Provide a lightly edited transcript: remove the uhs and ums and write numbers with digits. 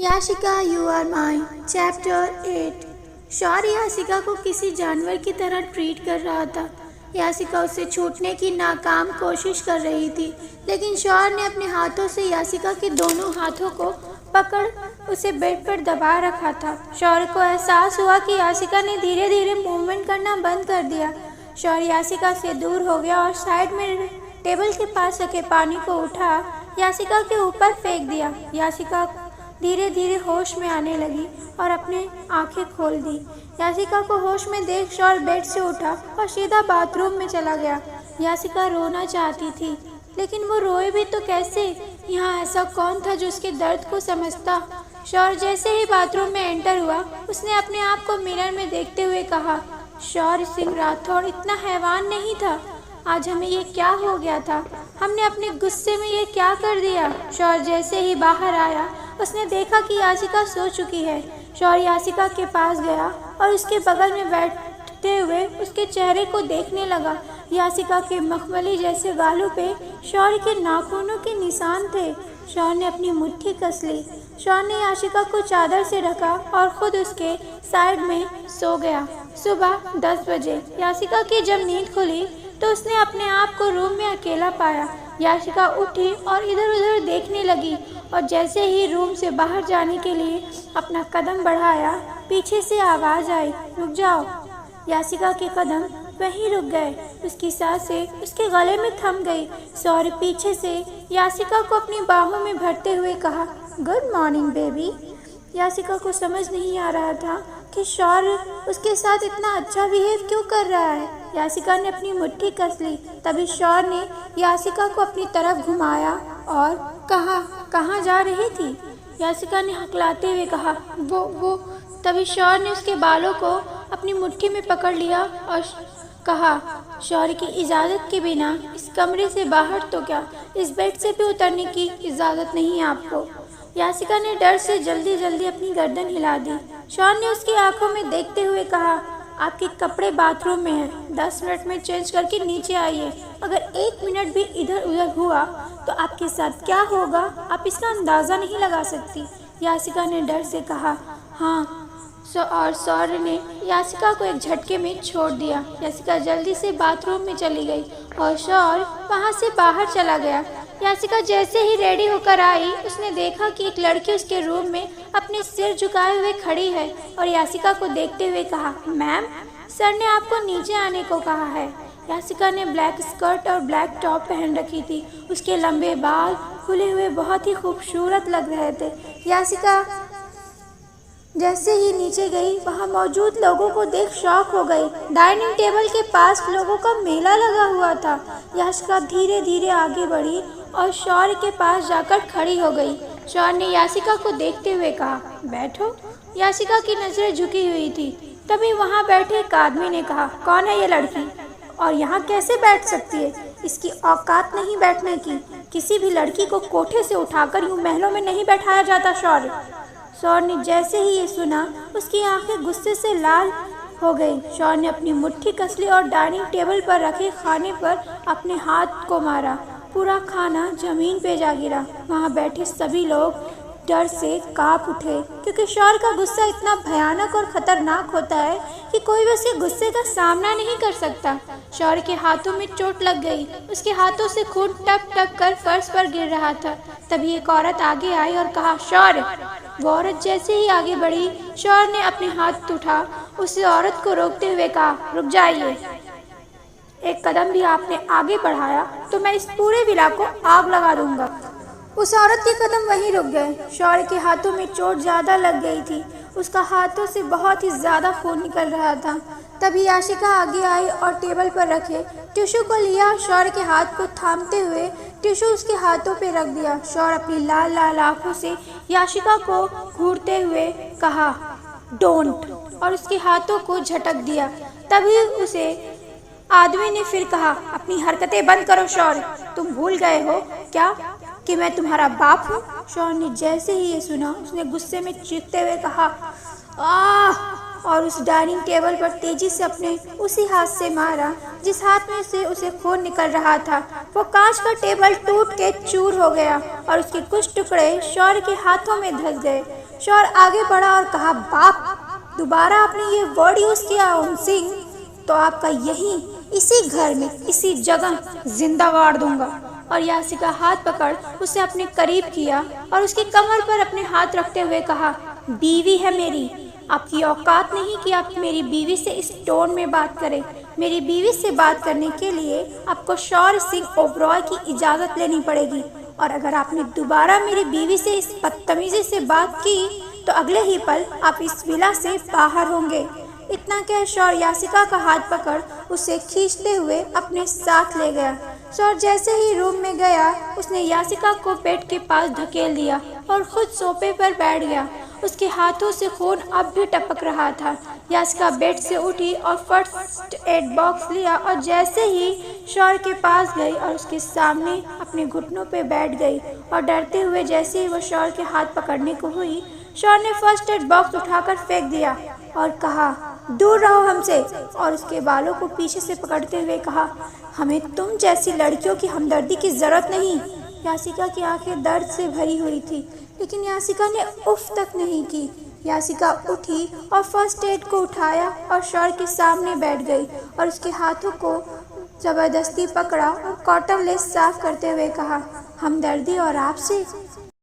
Yashika you are mine chapter 8। Shaurya Yashika को किसी जानवर की तरह ट्रीट कर रहा था। याशिका उससे छूटने की नाकाम कोशिश कर रही थी, लेकिन शौर्य ने अपने हाथों से याशिका के दोनों हाथों को पकड़ उसे बेड पर दबा रखा था। शौर्य को एहसास हुआ कि याशिका ने धीरे धीरे मूवमेंट करना बंद कर दिया। शौर्य याशिका से दूर हो गया और साइड में टेबल के पास रखे पानी को उठा याशिका के ऊपर फेंक दिया। याशिका धीरे धीरे होश में आने लगी और अपने आंखें खोल दी। याशिका को होश में देख शौर्य बेड से उठा और सीधा बाथरूम में चला गया। याशिका रोना चाहती थी, लेकिन वो रोए भी तो कैसे? यहाँ ऐसा कौन था जो उसके दर्द को समझता? शौर्य जैसे ही बाथरूम में एंटर हुआ, उसने अपने आप को मिरर में देखते हुए कहा, शौर्य सिंह राठौड़ इतना हैवान नहीं था। आज हमें ये क्या हो गया था? हमने अपने गुस्से में ये क्या कर दिया? शौर्य जैसे ही बाहर आया, उसने देखा कि याशिका सो चुकी है। शौर्य याशिका के पास गया और उसके बगल में बैठते हुए उसके चेहरे को देखने लगा। याशिका के मखमली जैसे गालों पे शौर्य के नाखूनों के निशान थे। शौर्य ने अपनी मुट्ठी कस ली। शौर्य ने याशिका को चादर से ढका और खुद उसके साइड में सो गया। सुबह 10 बजे याशिका की जब नींद खुली तो उसने अपने आप को रूम में अकेला पाया। याशिका उठी और इधर उधर देखने लगी और जैसे ही रूम से बाहर जाने के लिए अपना कदम बढ़ाया, पीछे से आवाज़ आई, रुक जाओ। याशिका के कदम वहीं रुक गए। उसकी सांसें उसके गले में थम गई। शौर्य पीछे से याशिका को अपनी बाहों में भरते हुए कहा, गुड मॉर्निंग बेबी। याशिका को समझ नहीं आ रहा था कि शौर्य उसके साथ इतना अच्छा बिहेव क्यों कर रहा है। याशिका ने अपनी मुट्ठी कस ली। तभी शौर्य ने याशिका को अपनी तरफ घुमाया और कहा, कहाँ जा रही थी? याशिका ने हकलाते हुए कहा, वो। तभी शौर्य ने उसके बालों को अपनी मुट्ठी में पकड़ लिया और कहा, शौर्य की इजाज़त के बिना इस कमरे से बाहर तो क्या, इस बेड से भी उतरने की इजाज़त नहीं है आपको। याशिका ने डर से जल्दी जल्दी अपनी गर्दन हिला दी। शौर्य ने उसकी आंखों में देखते हुए कहा, आपके कपड़े बाथरूम में हैं, 10 मिनट में चेंज करके नीचे आइए। अगर 1 मिनट भी इधर उधर हुआ तो आपके साथ क्या होगा आप इसका अंदाज़ा नहीं लगा सकती। याशिका ने डर से कहा, हाँ। और शौर्य ने याशिका को एक झटके में छोड़ दिया। याशिका जल्दी से बाथरूम में चली गई और शौर्य वहाँ से बाहर चला गया। याशिका जैसे ही रेडी होकर आई, उसने देखा कि एक लड़की उसके रूम में अपने सिर झुकाए हुए खड़ी है और याशिका को देखते हुए कहा, मैम, सर ने आपको नीचे आने को कहा है। याशिका ने ब्लैक स्कर्ट और ब्लैक टॉप पहन रखी थी। उसके लंबे बाल खुले हुए बहुत ही खूबसूरत लग रहे थे। याशिका जैसे ही नीचे गई, वहाँ मौजूद लोगों को देख शॉक हो गई। डाइनिंग टेबल के पास लोगों का मेला लगा हुआ था। याशिका धीरे धीरे आगे बढ़ी और शौर्य के पास जाकर खड़ी हो गई। शौर्य ने याशिका को देखते हुए कहा, बैठो। याशिका की नज़रें झुकी हुई थी। तभी वहाँ बैठे एक आदमी ने कहा, कौन है ये लड़की और यहाँ कैसे बैठ सकती है? इसकी औकात नहीं बैठने की। किसी भी लड़की को कोठे से उठाकर यूँ महलों में नहीं बैठाया जाता। शौर्य ने जैसे ही ये सुना, उसकी आंखें गुस्से से लाल हो गई। शौर्य ने अपनी मुट्ठी कस ली और डाइनिंग टेबल पर रखे खाने पर अपने हाथ को मारा। पूरा खाना जमीन पे जा गिरा। वहाँ बैठे सभी लोग डर से कांप उठे, क्योंकि शौर्य का गुस्सा इतना भयानक और खतरनाक होता है कि कोई भी उसके गुस्से का सामना नहीं कर सकता। शौर्य के हाथों में चोट लग गई। उसके हाथों से खून टप टप कर फर्श पर गिर रहा था। तभी एक औरत आगे आई और कहा, शौर्य। वो औरत जैसे ही आगे बढ़ी, शौर्य ने अपने हाथ उठा उस औरत को रोकते हुए कहा, रुक जाइए। एक कदम भी आपने आगे बढ़ाया तो मैं इस पूरे विला को आग लगा दूंगा। उस औरत के कदम वहीं रुक गए। शौर्य के हाथों में चोट ज़्यादा लग गई थी। उसका हाथों से बहुत ही ज़्यादा खून निकल रहा था। तभी याशिका आगे आई और टेबल पर रखे टिश्यू को लिया। शौर्य के हाथ को थामते हुए टिश्यू उसके हाथों पे रख दिया। शौर्य अपनी लाल लाल आँखों से याशिका को घूरते हुए कहा, डोंट, और उसके हाथों को झटक दिया। तभी उसे आदमी ने फिर कहा, अपनी हरकतें बंद करो शौर्य, तुम भूल गए हो क्या कि मैं तुम्हारा बाप हूँ? शौर्य ने जैसे ही ये सुना, उसने गुस्से में चीखते हुए कहा, आह, और उस डाइनिंग टेबल पर तेजी से अपने उसी हाथ से मारा जिस हाथ में से उसे खून निकल रहा था। वो कांच का टेबल टूट के चूर हो गया और उसके कुछ टुकड़े शौर्य के हाथों में धंस गए। शौर आगे बढ़ा और कहा, बाप, दोबारा आपने ये वर्ड यूज़ किया ओम सिंह तो आपका यहीं इसी घर में इसी जगह जिंदा गाड़ दूंगा। और यासी का हाथ पकड़ उसे अपने करीब किया और उसकी कमर पर अपने हाथ रखते हुए कहा, बीवी है मेरी, आपकी औकात नहीं कि आप मेरी बीवी से इस टोन में बात करें। मेरी बीवी से बात करने के लिए आपको शौर्य सिंह ओबरॉय की इजाज़त लेनी पड़ेगी, और अगर आपने दोबारा मेरी बीवी से इस बदतमीजी से बात की तो अगले ही पल आप इस विला से बाहर होंगे। इतना कह शौर्य यासिका का हाथ पकड़ उसे खींचते हुए अपने साथ ले गया। शौर्य जैसे ही रूम में गया उसने यासिका को बेड के पास धकेल दिया और खुद सोफे पर बैठ गया। उसके हाथों से खून अब भी टपक रहा था। यासिका बेड से उठी और फर्स्ट एड बॉक्स लिया और जैसे ही शौर्य के पास गई और उसके सामने अपने घुटनों पे बैठ गई और डरते हुए जैसे ही वो शौर्य के हाथ पकड़ने को हुई, शौर्य ने फर्स्ट एड बॉक्स उठाकर फेंक दिया और कहा, दूर रहो हमसे, और उसके बालों को पीछे से पकड़ते हुए कहा, हमें तुम जैसी लड़कियों की हमदर्दी की जरूरत नहीं। यासिका की आंखें दर्द से भरी हुई थी, लेकिन यासिका ने उफ तक नहीं की। यासिका उठी और फर्स्ट एड को उठाया और शौर्य के सामने बैठ गई और उसके हाथों को जबरदस्ती पकड़ा और कॉटन लेस साफ करते हुए कहा, हमदर्दी और आपसे